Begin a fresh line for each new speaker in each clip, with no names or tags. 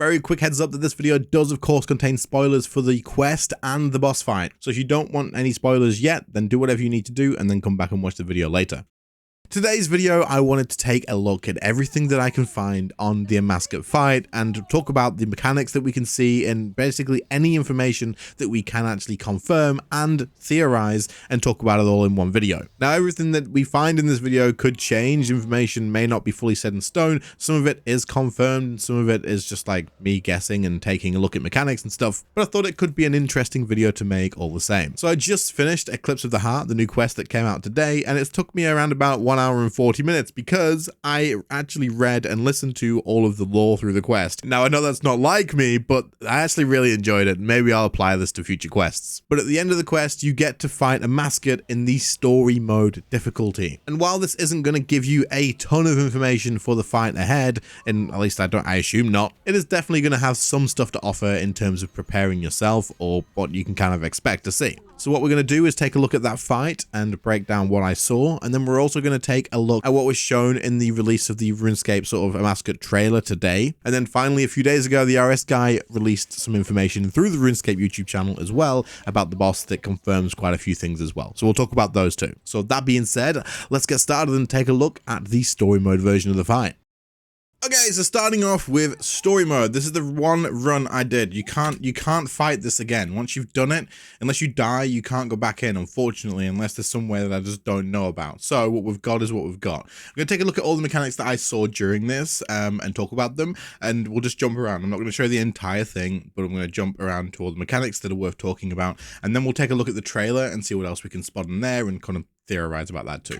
very quick heads up that this video does of course contain spoilers for the quest and the boss fight. So if you don't want any spoilers yet, then do whatever you need to do and then come back and watch the video later. Today's video, I wanted to take a look at everything that I can find on the Amascut fight and talk about the mechanics that we can see and basically any information that we can actually confirm and theorize and talk about it all in one video. Now, everything that we find in this video could change. Information may not be fully set in stone. Some of it is confirmed. Some of it is just like me guessing and taking a look at mechanics and stuff, but I thought it could be an interesting video to make all the same. So I just finished Eclipse of the Heart, the new quest that came out today, and it took me around about 1 hour and 40 minutes because I actually read and listened to all of the lore through the quest. Now, I know that's not like me, but I actually really enjoyed it. Maybe I'll apply this to future quests. But at the end of the quest, you get to fight Amascut in the story mode difficulty. And while this isn't going to give you a ton of information for the fight ahead, and at least I assume not, it is definitely going to have some stuff to offer in terms of preparing yourself or what you can kind of expect to see. So what we're going to do is take a look at that fight and break down what I saw, and then we're also going to take a look at what was shown in the release of the RuneScape sort of Amascut trailer today. And then finally, a few days ago, the RS guy released some information through the RuneScape YouTube channel as well about the boss that confirms quite a few things as well. So we'll talk about those too. So that being said, let's get started and take a look at the story mode version of the fight. Okay, so starting off with story mode, this is the one run I did. You can't fight this again. Once you've done it, unless you die, you can't go back in, unfortunately, unless there's somewhere that I just don't know about. So what we've got is what we've got. I'm going to take a look at all the mechanics that I saw during this and talk about them, and we'll just jump around. I'm not going to show you the entire thing, but I'm going to jump around to all the mechanics that are worth talking about, and then we'll take a look at the trailer and see what else we can spot in there and kind of theorize about that too.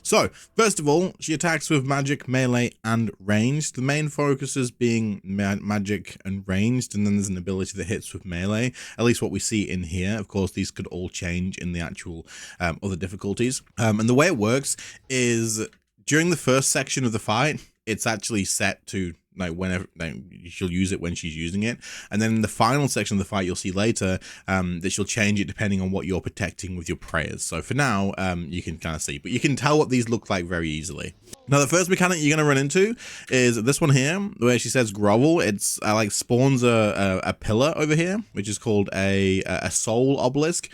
So first of all, she attacks with magic, melee, and ranged. The main focuses being magic and ranged, and then there's an ability that hits with melee, at least what we see in here. Of course, these could all change in the actual other difficulties. And the way it works is during the first section of the fight, it's actually set to like whenever she'll use it when she's using it, and then in the final section of the fight you'll see later that she'll change it depending on what you're protecting with your prayers. So for now you can kind of see, but you can tell what these look like very easily. Now the first mechanic you're going to run into is this one here where she says grovel. It's like spawns a pillar over here which is called a soul obelisk.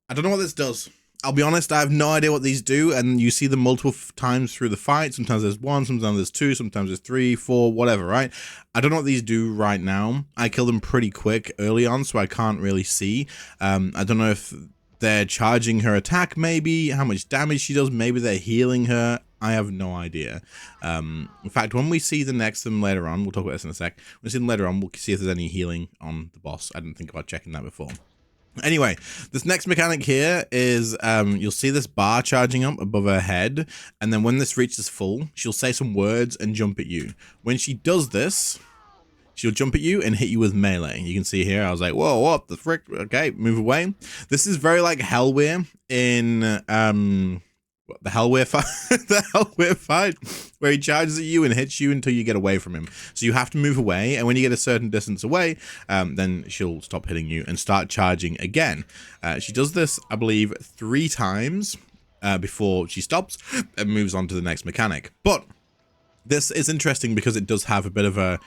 I don't know what this does. I'll be honest, I have no idea what these do, and you see them multiple times through the fight. Sometimes there's one, sometimes there's two, sometimes there's 3, 4, whatever, right? I don't know what these do right now. I kill them pretty quick early on, so I can't really see. I don't know if they're charging her attack, maybe, how much damage she does, maybe they're healing her. I have no idea. In fact, when we see the next them later on, we'll talk about this in a sec. When we see them later on, we'll see if there's any healing on the boss. I didn't think about checking that before. Anyway, this next mechanic here is you'll see this bar charging up above her head, and then when this reaches full, she'll say some words and jump at you. When she does this, she'll jump at you and hit you with melee. You can see here, I was like, whoa, what the frick? Okay, move away. This is very like Hellweir in the Hellweir fight, the Hellweir fight, where he charges at you and hits you until you get away from him. So you have to move away, and when you get a certain distance away, then she'll stop hitting you and start charging again. She does this, I believe, 3 times before she stops and moves on to the next mechanic. But this is interesting because it does have a bit of a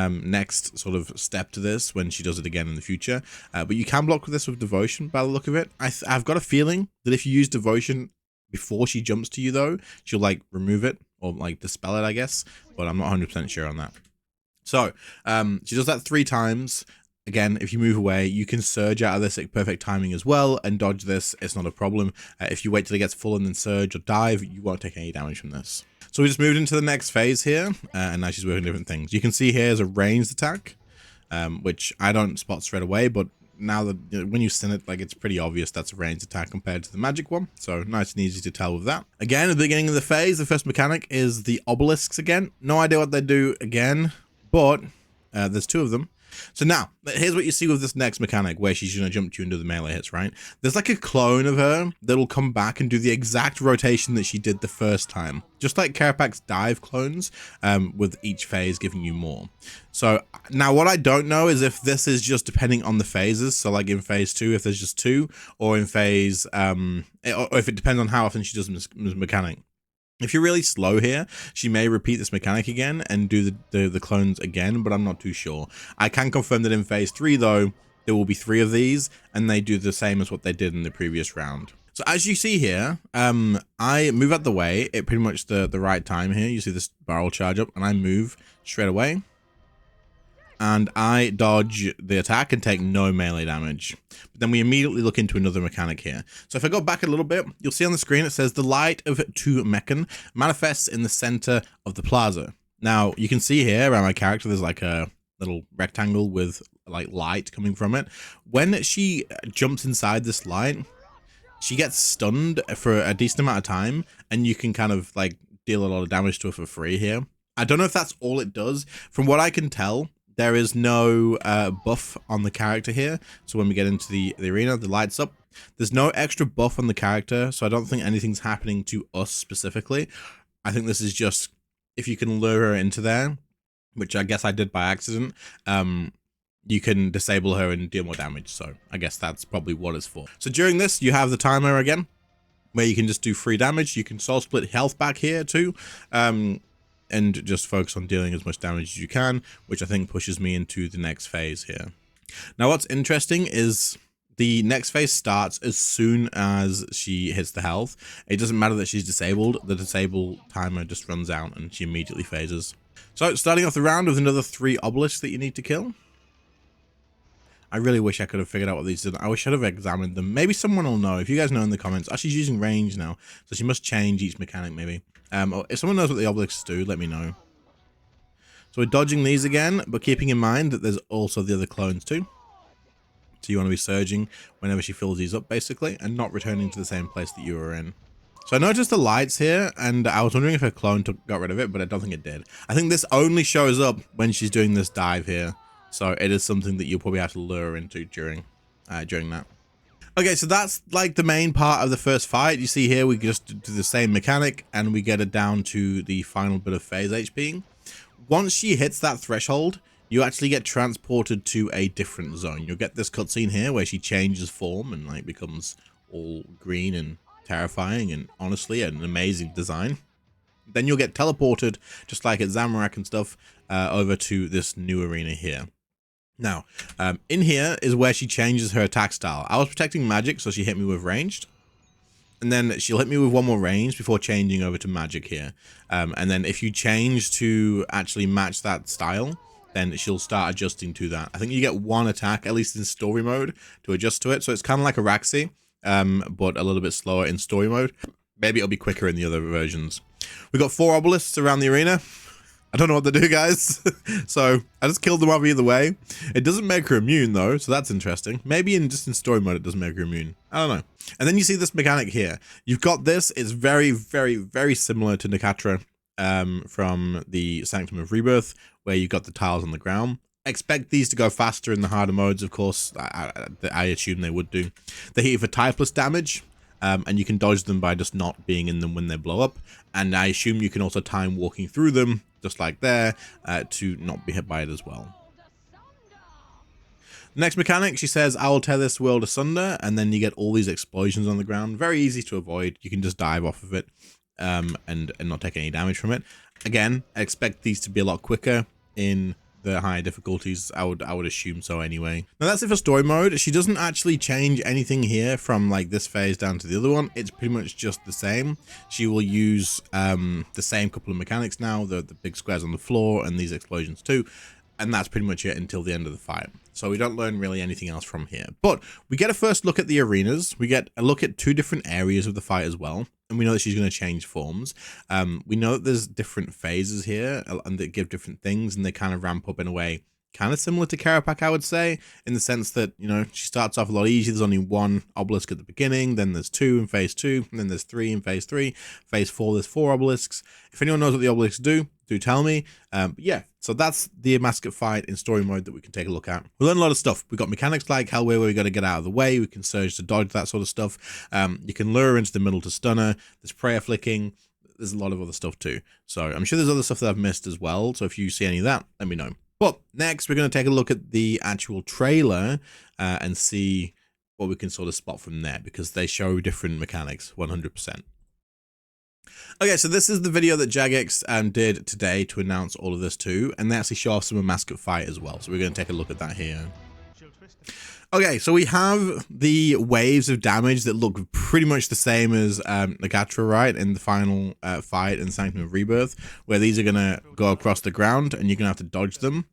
next sort of step to this when she does it again in the future. But you can block this with devotion by the look of it. I've got a feeling that if you use devotion before she jumps to you though, she'll like remove it or like dispel it, I guess, but I'm not 100% sure on that. So she does that 3 times. Again, if you move away, you can surge out of this at perfect timing as well and dodge this. It's not a problem. If you wait till it gets full and then surge or dive, you won't take any damage from this. So we just moved into the next phase here, and now she's working different things. You can see here is a ranged attack, which I don't spot straight away, but now that when you send it, like, it's pretty obvious that's a ranged attack compared to the magic one. So nice and easy to tell with that. Again, at the beginning of the phase, the first mechanic is the obelisks again. No idea what they do again, but there's 2 of them. So now, here's what you see with this next mechanic where she's going to jump to you into the melee hits, right? There's like a clone of her that'll come back and do the exact rotation that she did the first time. Just like Karapak's dive clones, with each phase giving you more. So now what I don't know is if this is just depending on the phases. So like in phase 2, if there's just 2, or in phase, or if it depends on how often she does this mechanic. If you're really slow here, she may repeat this mechanic again and do the clones again, but I'm not too sure. I can confirm that in phase 3 though, there will be 3 of these and they do the same as what they did in the previous round. So as you see here, I move out the way at pretty much the right time here. You see this barrel charge up and I move straight away. And I dodge the attack and take no melee damage. But then we immediately look into another mechanic here. So if I go back a little bit, you'll see on the screen it says the light of 2 Mechan manifests in the center of the plaza. Now you can see here around my character there's like a little rectangle with like light coming from it. When she jumps inside this light, she gets stunned for a decent amount of time and you can kind of like deal a lot of damage to her for free here. I don't know if that's all it does. From what I can tell, there is no buff on the character here. So when we get into the arena, the lights up. There's no extra buff on the character. So I don't think anything's happening to us specifically. I think this is just if you can lure her into there, which I guess I did by accident, you can disable her and deal more damage. So I guess that's probably what it's for. So during this, you have the timer again, where you can just do free damage. You can soul split health back here too. And just focus on dealing as much damage as you can, which I think pushes me into the next phase here. Now, what's interesting is the next phase starts as soon as she hits the health. It doesn't matter that she's disabled. The disable timer just runs out and she immediately phases. So starting off the round with another 3 obelisks that you need to kill. I really wish I could have figured out what these did. I wish I'd have examined them. Maybe someone will know. If you guys know in the comments. Oh, she's using range now, so she must change each mechanic maybe. If someone knows what the obelisks do, let me know. So we're dodging these again, but keeping in mind that there's also the other clones too. So you want to be surging whenever she fills these up basically, and not returning to the same place that you were in. So I noticed the lights here, and I was wondering if her clone got rid of it, but I don't think it did. I think this only shows up when she's doing this dive here. So it is something that you'll probably have to lure her into during that. Okay, so that's like the main part of the first fight. You see here, we just do the same mechanic and we get it down to the final bit of phase HP. Once she hits that threshold, you actually get transported to a different zone. You'll get this cutscene here where she changes form and like becomes all green and terrifying and honestly an amazing design. Then you'll get teleported, just like at Zamorak and stuff, over to this new arena here. Now, in here is where she changes her attack style. I was protecting magic, so she hit me with ranged. And then she'll hit me with one more range before changing over to magic here. And then if you change to actually match that style, then she'll start adjusting to that. I think you get 1 attack, at least in story mode, to adjust to it. So it's kind of like a Raxi, but a little bit slower in story mode. Maybe it'll be quicker in the other versions. We've got 4 obelisks around the arena. I don't know what to do, guys. So I just killed them off either way. It doesn't make her immune though, so that's interesting. Maybe just in story mode it doesn't make her immune. I don't know. And then you see this mechanic here. You've got this. It's very, very, very similar to Nakatra from the Sanctum of Rebirth, where you got the tiles on the ground. Expect these to go faster in the harder modes, of course. I assume they would do. They hit you for typeless damage. And you can dodge them by just not being in them when they blow up. And I assume you can also time walking through them, just like there, to not be hit by it as well. The next mechanic, she says, I will tear this world asunder, and then you get all these explosions on the ground. Very easy to avoid. You can just dive off of it and not take any damage from it. Again, I expect these to be a lot quicker in the higher difficulties. I would assume so anyway. Now that's it for story mode. She doesn't actually change anything here from like this phase down to the other one. It's pretty much just the same. She will use the same couple of mechanics now, the big squares on the floor and these explosions too. And that's pretty much it until the end of the fight. So we don't learn really anything else from here. But we get a first look at the arenas. We get a look at 2 different areas of the fight as well. And we know that she's going to change forms. We know that there's different phases here and that give different things. And they kind of ramp up in a way kind of similar to Karapak, I would say, in the sense that, you know, she starts off a lot easier. There's only 1 obelisk at the beginning, then there's 2 in phase 2, and then there's 3 in phase 3. Phase 4, there's 4 obelisks. If anyone knows what the obelisks do tell me. But yeah, so that's the Amascut fight in story mode that we can take a look at. We learn a lot of stuff. We've got mechanics like Hellway where we got to get out of the way. We can surge to dodge, that sort of stuff. You can lure her into the middle to stun her. There's prayer flicking. There's a lot of other stuff too. So I'm sure there's other stuff that I've missed as well. So if you see any of that, let me know. But next, we're going to take a look at the actual trailer and see what we can sort of spot from there, because they show different mechanics 100%. Okay, so this is the video that Jagex did today to announce all of this too, and they actually show off some Amascut fight as well. So we're going to take a look at that here. Okay, so we have the waves of damage that look pretty much the same as Nagatra, right, in the final fight in Sanctum of Rebirth, where these are going to go across the ground and you're going to have to dodge them.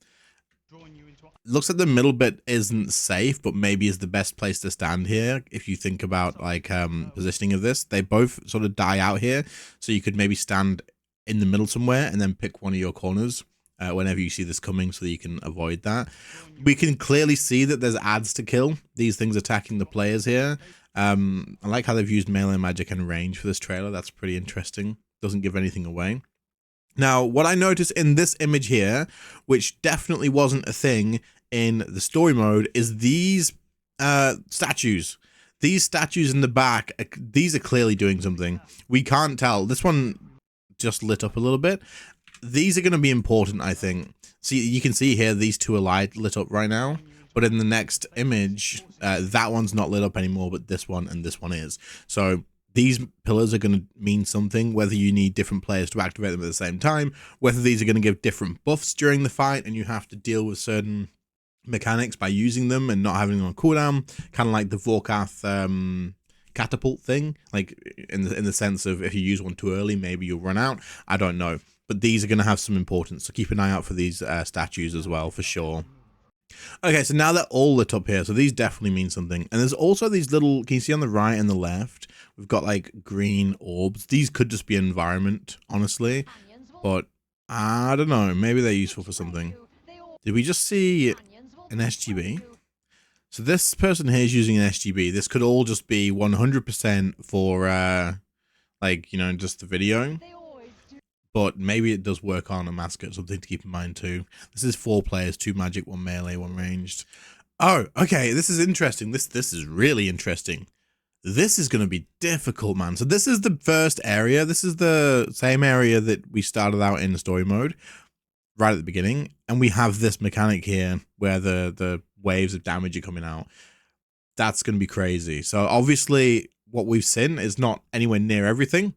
Looks like the middle bit isn't safe, but maybe is the best place to stand here if you think about like positioning of this. They both sort of die out here, so you could maybe stand in the middle somewhere and then pick one of your corners whenever you see this coming so that you can avoid that. We can clearly see that there's ads to kill. These things attacking the players here. I like how they've used melee magic and range for this trailer. That's pretty interesting. Doesn't give anything away. Now, what I noticed in this image here, which definitely wasn't a thing in the story mode, is these statues. These statues in the back, these are clearly doing something. We can't tell. This one just lit up a little bit. These are going to be important, I think. See, you can see here, these two are lit up right now. But in the next image, that one's not lit up anymore, but this one and this one is. So these pillars are going to mean something, whether you need different players to activate them at the same time, whether these are going to give different buffs during the fight and you have to deal with certain mechanics by using them and not having them on cooldown, kind of like the Vorkath catapult thing, like in the sense of if you use one too early, maybe you'll run out. I don't know. But these are going to have some importance, so keep an eye out for these statues as well, for sure. Okay, so now they're all lit up here, so these definitely mean something. And there's also these little, can you see on the right and the left, we've got like green orbs. These could just be environment, honestly, but I don't know, maybe they're useful for something. Did we just see an SGB? So this person here is using an SGB. This could all just be 100% for, like, you know, just the video. But maybe it does work on Amascut, something to keep in mind too. This is 4 players, 2 magic, 1 melee, 1 ranged. Oh, okay, this is interesting. This is really interesting. This is going to be difficult, man. So this is the first area. This is the same area that we started out in the story mode right at the beginning. And we have this mechanic here where the waves of damage are coming out. That's going to be crazy. So obviously what we've seen is not anywhere near everything.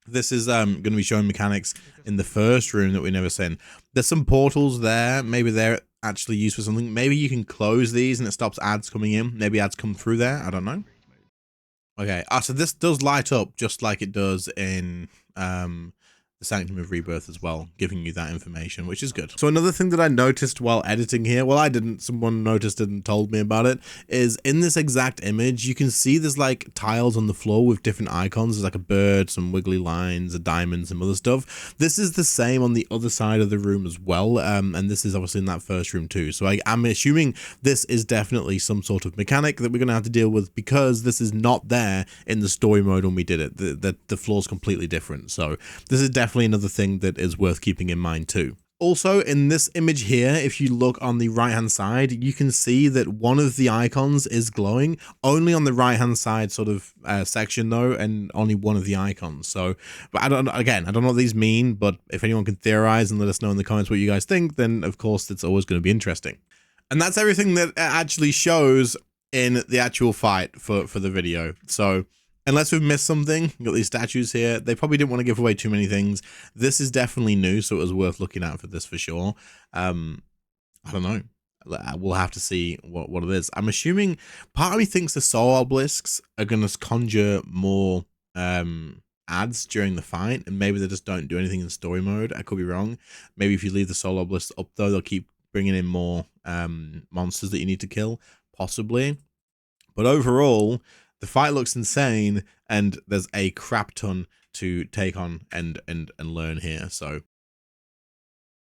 This is going to be showing mechanics in the first room that we never seen. There's some portals there. Maybe they're actually used for something. Maybe you can close these and it stops ads coming in. Maybe ads come through there. I don't know. Okay. So this does light up just like it does in the Sanctum of Rebirth as well, giving you that information, which is good. So another thing that I noticed while editing here, well, I didn't, someone noticed it and told me about it, is in this exact image, you can see there's like tiles on the floor with different icons. There's like a bird, some wiggly lines, a diamond, some other stuff. This is the same on the other side of the room as well. And this is obviously in that first room too. So I'm assuming this is definitely some sort of mechanic that we're going to have to deal with because this is not there in the story mode when we did it. The floor's completely different. So this is definitely another thing that is worth keeping in mind too. Also, in this image here, if you look on the right hand side, you can see that one of the icons is glowing, only on the right hand side sort of section though, and only one of the icons. So, but I don't know what these mean, but if anyone can theorize and let us know in the comments what you guys think, then of course it's always going to be interesting. And that's everything that it actually shows in the actual fight for the video. So unless we've missed something, we've got these statues here. They probably didn't want to give away too many things. This is definitely new, so it was worth looking at for this for sure. I don't know. We'll have to see what it is. I'm assuming part of me thinks the soul obelisks are going to conjure more ads during the fight, and maybe they just don't do anything in story mode. I could be wrong. Maybe if you leave the soul obelisks up though, they'll keep bringing in more monsters that you need to kill, possibly. But overall, the fight looks insane, and there's a crap ton to take on and learn here. So,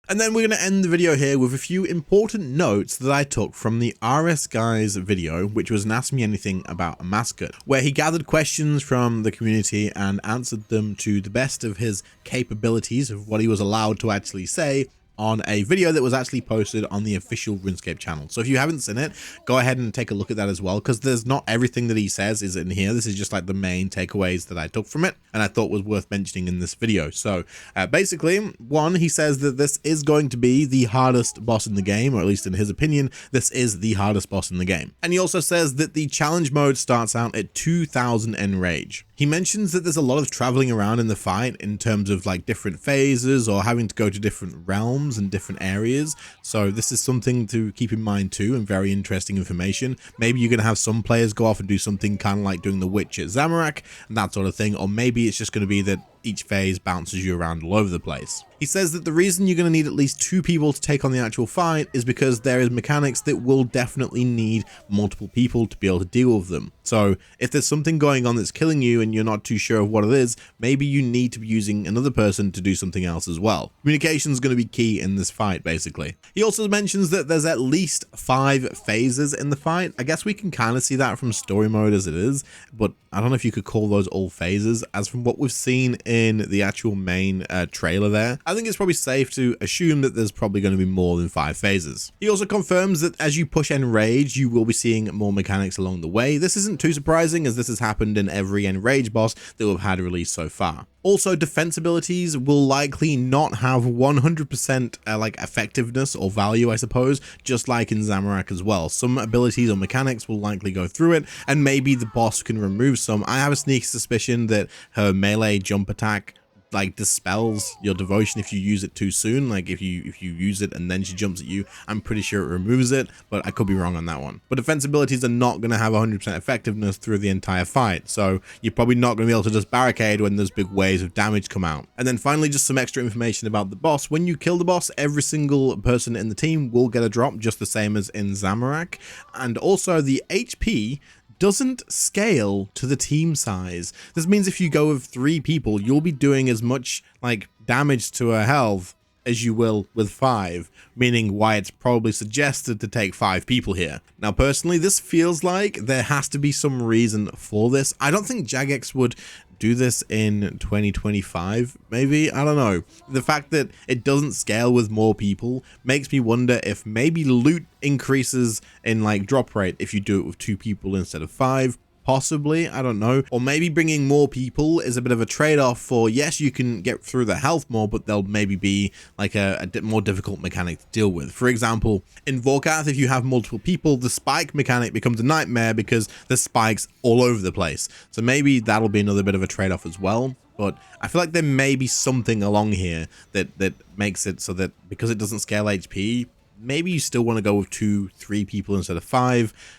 and then we're going to end the video here with a few important notes that I took from the RS Guy's video, which was an Ask Me Anything about Amascut, where he gathered questions from the community and answered them to the best of his capabilities of what he was allowed to actually say on a video that was actually posted on the official RuneScape channel. So if you haven't seen it, go ahead and take a look at that as well, because there's not everything that he says is in here. This is just like the main takeaways that I took from it and I thought was worth mentioning in this video. So basically, one, he says that this is going to be the hardest boss in the game, or at least in his opinion, this is the hardest boss in the game. And he also says that the challenge mode starts out at 2000 enrage. He mentions that there's a lot of traveling around in the fight in terms of like different phases or having to go to different realms and different areas. So this is something to keep in mind too, and very interesting information. Maybe you're going to have some players go off and do something kind of like doing the witch at Zamorak and that sort of thing, or maybe it's just going to be that each phase bounces you around all over the place. He says that the reason you're going to need at least 2 people to take on the actual fight is because there is mechanics that will definitely need multiple people to be able to deal with them. So if there's something going on that's killing you and you're not too sure of what it is, maybe you need to be using another person to do something else as well. Communication is going to be key in this fight, basically. He also mentions that there's at least 5 phases in the fight. I guess we can kind of see that from story mode as it is, but I don't know if you could call those all phases, as from what we've seen in the actual main trailer there. I think it's probably safe to assume that there's probably going to be more than 5 phases. He also confirms that as you push Enrage, you will be seeing more mechanics along the way. This isn't too surprising, as this has happened in every Enrage boss that we've had released so far. Also, defense abilities will likely not have 100% like effectiveness or value, I suppose, just like in Zamorak as well. Some abilities or mechanics will likely go through it, and maybe the boss can remove some. I have a sneaky suspicion that her melee jump attack like dispels your devotion if you use it too soon. Like if you use it and then she jumps at you, I'm pretty sure it removes it, but I could be wrong on that one. But defense abilities are not going to have 100% effectiveness through the entire fight, so you're probably not going to be able to just barricade when those big waves of damage come out. And then finally, just some extra information about the boss. When you kill the boss, every single person in the team will get a drop, just the same as in Zamorak, and also the HP doesn't scale to the team size. This means if you go with 3 people, you'll be doing as much like damage to her health as you will with 5, meaning why it's probably suggested to take 5 people here. Now personally, this feels like there has to be some reason for this. I don't think Jagex would do this in 2025, maybe, I don't know. The fact that it doesn't scale with more people makes me wonder if maybe loot increases in like drop rate if you do it with 2 people instead of 5. Possibly, I don't know. Or maybe bringing more people is a bit of a trade-off for, yes, you can get through the health more, but there'll maybe be like a more difficult mechanic to deal with. For example, in Vorkath, if you have multiple people, the spike mechanic becomes a nightmare because there's spikes all over the place. So maybe that'll be another bit of a trade-off as well. But I feel like there may be something along here that makes it so that because it doesn't scale HP, maybe you still want to go with 2-3 people instead of 5.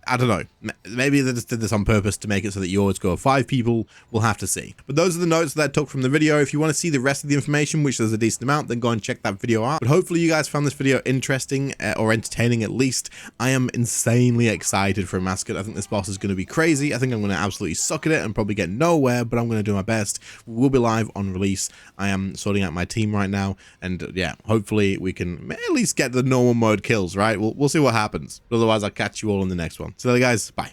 I don't know. Maybe they just did this on purpose to make it so that you always go with 5 people. We'll have to see. But those are the notes that I took from the video. If you want to see the rest of the information, which there's a decent amount, then go and check that video out. But hopefully you guys found this video interesting or entertaining at least. I am insanely excited for Amascut. I think this boss is going to be crazy. I think I'm going to absolutely suck at it and probably get nowhere, but I'm going to do my best. We'll be live on release. I am sorting out my team right now, and yeah, hopefully we can at least get the normal mode kills, right? We'll see what happens. But otherwise, I'll catch you all in the next one. So there, guys. Bye.